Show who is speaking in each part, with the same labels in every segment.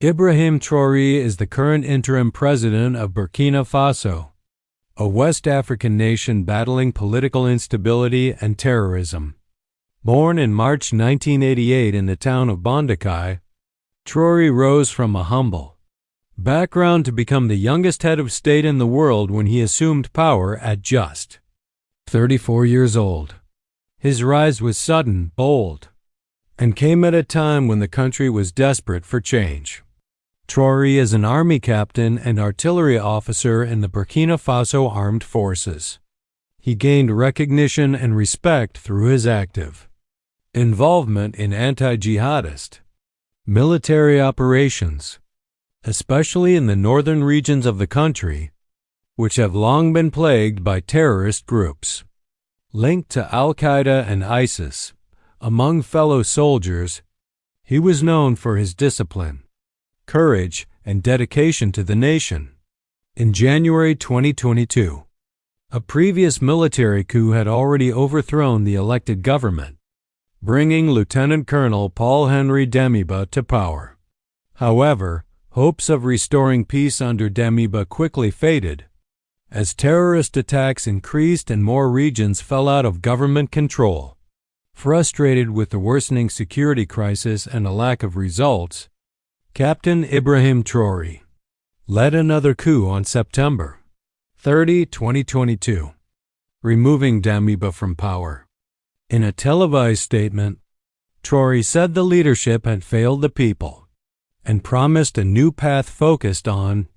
Speaker 1: Ibrahim Traoré is the current interim president of Burkina Faso, a West African nation battling political instability and terrorism. Born in March 1988 in the town of Bondakai, Traoré rose from a humble background to become the youngest head of state in the world when he assumed power at just 34 years old. His rise was sudden, bold, and came at a time when the country was desperate for change. Traoré is an army captain and artillery officer in the Burkina Faso Armed Forces. He gained recognition and respect through his active involvement in anti-jihadist military operations, especially in the northern regions of the country, which have long been plagued by terrorist groups. Linked to Al-Qaeda and ISIS, among fellow soldiers, he was known for his discipline, courage, and dedication to the nation. In January 2022, a previous military coup had already overthrown the elected government, bringing Lieutenant Colonel Paul-Henri Demiba to power. However, hopes of restoring peace under Demiba quickly faded, as terrorist attacks increased and more regions fell out of government control. Frustrated with the worsening security crisis and a lack of results, Captain Ibrahim Traoré led another coup on September 30, 2022, removing Demiba from power. In a televised statement, Traoré said the leadership had failed the people and promised a new path focused on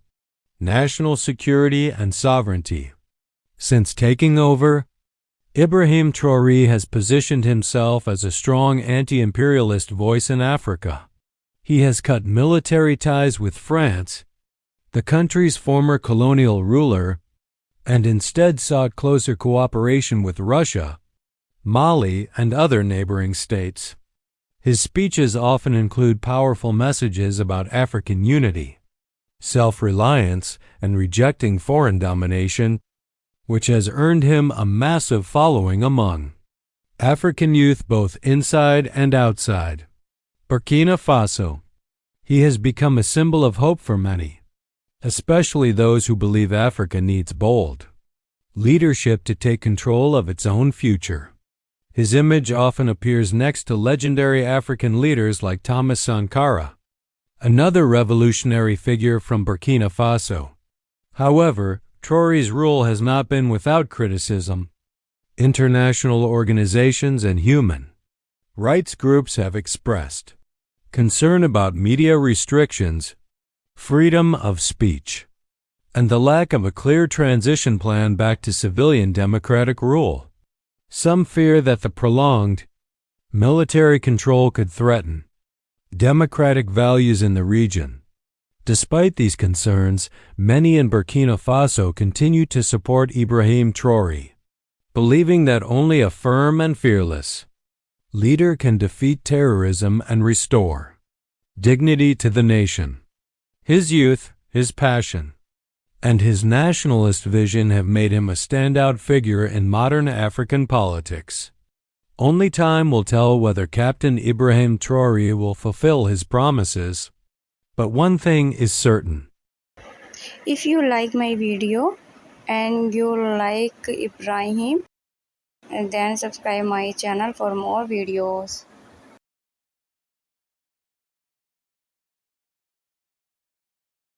Speaker 1: national security and sovereignty. Since taking over, Ibrahim Traoré has positioned himself as a strong anti-imperialist voice in Africa. He has cut military ties with France, the country's former colonial ruler, and instead sought closer cooperation with Russia, Mali, and other neighboring states. His speeches often include powerful messages about African unity, self-reliance, and rejecting foreign domination, which has earned him a massive following among African youth both inside and outside Burkina Faso. He has become a symbol of hope for many, especially those who believe Africa needs bold leadership to take control of its own future. His image often appears next to legendary African leaders like Thomas Sankara, another revolutionary figure from Burkina Faso. However, Traoré's rule has not been without criticism. International organizations and human rights groups have expressed concern about media restrictions, freedom of speech, and the lack of a clear transition plan back to civilian democratic rule. Some fear that the prolonged military control could threaten democratic values in the region. Despite these concerns, many in Burkina Faso continue to support Ibrahim Traoré, believing that only a firm and fearless leader can defeat terrorism and restore dignity to the nation. His youth, his passion, and his nationalist vision have made him a standout figure in modern African politics. Only time will tell whether Captain Ibrahim Traoré will fulfill his promises, but one thing is certain.
Speaker 2: If you like my video and you like Ibrahim, then subscribe my channel for more videos.